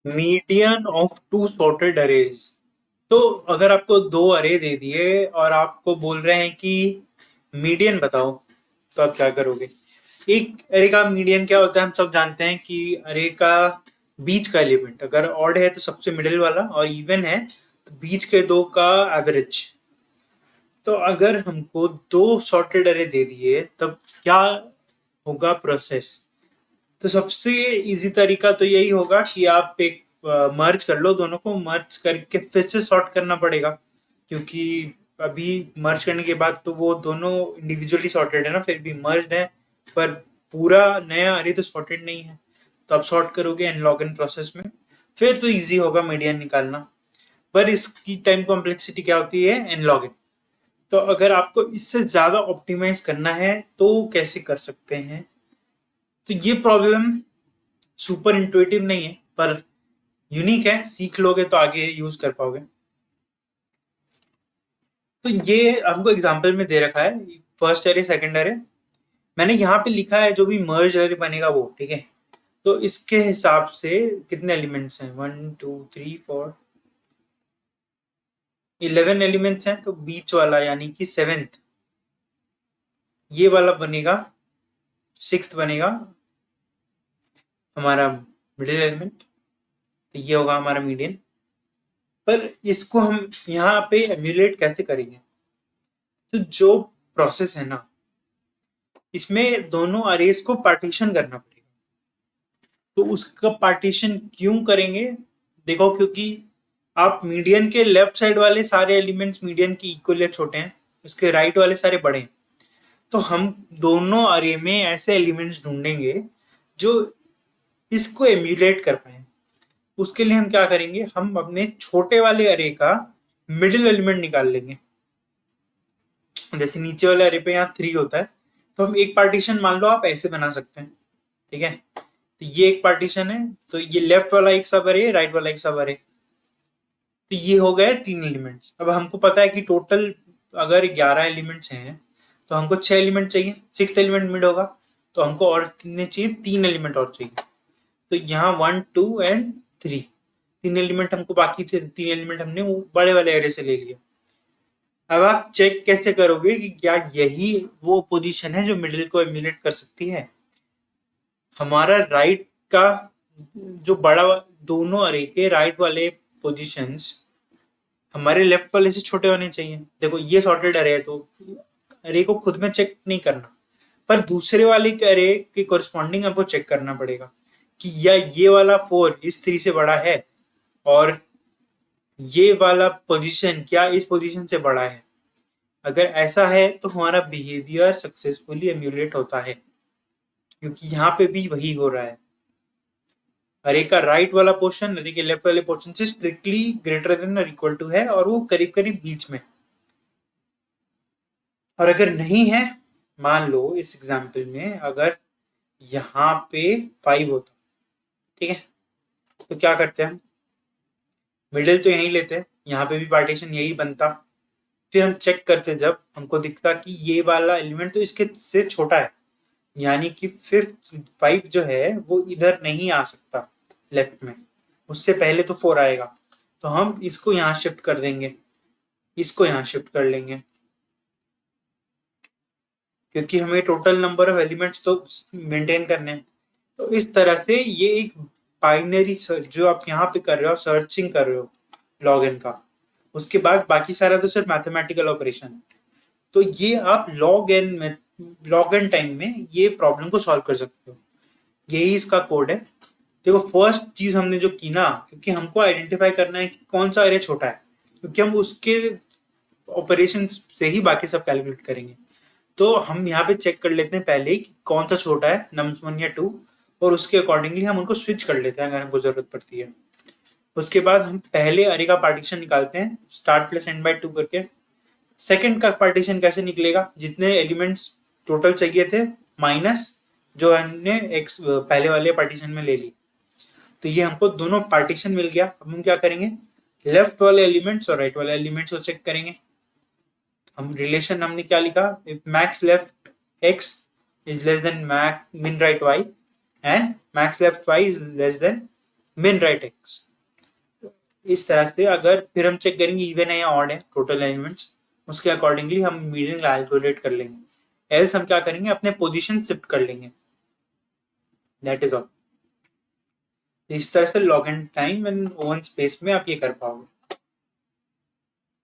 Median of two sorted arrays. तो अगर आपको दो अरे दे दिए और आपको बोल रहे हैं कि मीडियन बताओ, तो आप क्या करोगे? एक अरे का मीडियन क्या होता है, हम सब जानते हैं कि अरे का बीच का एलिमेंट अगर ऑड है तो सबसे मिडिल वाला, और इवन है तो बीच के दो का एवरेज। तो अगर हमको दो सॉर्टेड अरे दे दिए तब क्या होगा प्रोसेस? तो सबसे इजी तरीका तो यही होगा कि आप एक मर्ज कर लो, दोनों को मर्ज करके फिर से सॉर्ट करना पड़ेगा, क्योंकि अभी मर्ज करने के बाद तो वो दोनों इंडिविजुअली सॉर्टेड है ना, फिर भी मर्ज है, पर पूरा नया अरे तो सॉर्टेड नहीं है। तो आप सॉर्ट करोगे एन लॉग एन प्रोसेस में, फिर तो इजी होगा मीडियन निकालना। पर इसकी टाइम कॉम्प्लेक्सिटी क्या होती है? N log n. तो अगर आपको इससे ज्यादा ऑप्टिमाइज करना है तो कैसे कर सकते हैं? तो ये प्रॉब्लम सुपर इंटुइटिव नहीं है, पर यूनिक है, सीख लोगे तो आगे यूज कर पाओगे। तो ये हमको एग्जांपल में दे रखा है, फर्स्ट एरे सेकंड एरे। मैंने यहाँ पे लिखा है जो भी मर्ज एरे बनेगा वो, ठीक है। तो इसके हिसाब से कितने एलिमेंट्स हैं? 1 2 3 4 11 एलिमेंट्स हैं। तो बीच वाला यानी कि सेवेंथ, ये वाला बनेगा, सिक्स्थ बनेगा हमारा मिडिल एलिमेंट। तो ये होगा हमारा मीडियन। पर इसको हम यहाँ पे एम्यूलेट कैसे करेंगे? तो जो प्रोसेस है ना, इसमें दोनों अरेज को पार्टीशन करना पड़ेगा। तो उसका पार्टीशन क्यों करेंगे? देखो, क्योंकि आप मीडियन के लेफ्ट साइड वाले सारे एलिमेंट्स मीडियन की इक्वल या छोटे हैं, उसके राइट वाले सारे बड़े हैं। तो हम दोनों अरे में ऐसे एलिमेंट्स ढूंढेंगे जो इसको एम्यूलेट कर पाए। उसके लिए हम क्या करेंगे, हम अपने छोटे वाले अरे का मिडिल एलिमेंट निकाल लेंगे। जैसे नीचे वाले अरे पे यहाँ 3 होता है, तो हम एक पार्टीशन मान लो आप ऐसे बना सकते हैं, ठीक है। तो ये एक पार्टीशन है, तो ये लेफ्ट वाला एक सब अरे, राइट वाला एक सब अरे। तो ये हो गए 3 एलिमेंट्स। अब हमको पता है कि टोटल अगर 11 एलिमेंट्स हैं तो हमको 6 एलिमेंट चाहिए, सिक्स एलिमेंट मिड होगा। तो हमको और कितने चाहिए? 3 एलिमेंट और चाहिए। तो यहाँ 1 2 एंड 3, 3 एलिमेंट हमको बाकी थे। 3 एलिमेंट हमने वो बड़े वाले एरे से ले लिया। अब आप चेक कैसे करोगे कि क्या यही वो पोजीशन है जो मिडिल को एम्यूलेट कर सकती है? हमारा राइट का जो बड़ा दोनों अरे के राइट वाले पोजीशंस हमारे लेफ्ट वाले से छोटे होने चाहिए। देखो, ये सॉर्टेड अरे है तो अरे को खुद में चेक नहीं करना, पर दूसरे वाले के अरे के कोरिस्पॉन्डिंग आपको चेक करना पड़ेगा कि या ये वाला 4 इस 3 से बड़ा है, और ये वाला पोजीशन क्या इस पोजीशन से बड़ा है। अगर ऐसा है तो हमारा बिहेवियर सक्सेसफुली एम्यूलेट होता है, क्योंकि यहाँ पे भी वही हो रहा है। अरे का राइट वाला पोर्शन अरे के लेफ्ट वाले पोर्शन से स्ट्रिक्टली ग्रेटर देन और इक्वल टू है, और वो करीब करीब बीच में। और अगर नहीं है, मान लो इस एग्जाम्पल में अगर यहाँ पे 5 होता, ठीक है, तो क्या करते हैं हम? मिडिल तो यही लेते हैं, यहाँ पे भी पार्टीशन यही बनता। फिर हम चेक करते, जब हमको दिखता कि ये वाला एलिमेंट तो इसके से छोटा है, यानी कि फिफ्थ 5 जो है वो इधर नहीं आ सकता लेफ्ट में, उससे पहले तो 4 आएगा। तो हम इसको यहाँ शिफ्ट कर देंगे, इसको यहाँ शिफ्ट कर लेंगे, क्योंकि हमें टोटल नंबर ऑफ एलिमेंट्स तो मेंटेन करने हैं। तो इस तरह से ये एक बाइनरी सर्च जो आप यहाँ पे कर रहे हो, सर्चिंग कर रहे हो लॉग इन का, उसके बाद बाकी सारा तो सिर्फ मैथमेटिकल ऑपरेशन है। तो ये आप लॉग एन टाइम में ये प्रॉब्लम को सॉल्व कर सकते हो। यही इसका कोड है। देखो, फर्स्ट चीज हमने जो की ना, क्योंकि हमको आइडेंटिफाई करना है कि कौन सा एरे छोटा है, क्योंकि हम उसके ऑपरेशन से ही बाकी सब कैलकुलेट करेंगे। तो हम यहाँ पे चेक कर लेते हैं पहले ही कि कौन सा छोटा है, नम्स 1 या 2, और उसके अकॉर्डिंगली हम उनको स्विच कर लेते हैं अगर हमको जरूरत पड़ती है। उसके बाद हम पहले अरे का पार्टीशन निकालते हैं स्टार्ट प्लस एंड बाय 2 करके। सेकंड का पार्टीशन कैसे निकलेगा? जितने एलिमेंट्स टोटल चाहिए थे माइनस जो हमने एक्स पहले वाले पार्टीशन में ले ली। तो ये हमको दोनों पार्टीशन मिल गया। अब हम क्या करेंगे? लेफ्ट वाले एलिमेंट्स और राइट वाले एलिमेंट्स को चेक करेंगे। हम रिलेशन हमने क्या लिखा? Max left X is less than min right Y, and max left Y is less than min right x। इस तरह से अगर फिर हम चेक करेंगे इवन है या ऑड है टोटल एलिमेंट्स, उसके अकॉर्डिंगली हम मीडियन कैलकुलेट कर लेंगे। एल्स हम क्या करेंगे, अपने पोजीशन शिफ्ट कर लेंगे। That is all. इस तरह से log and time and oven space में आप ये कर पाओगे।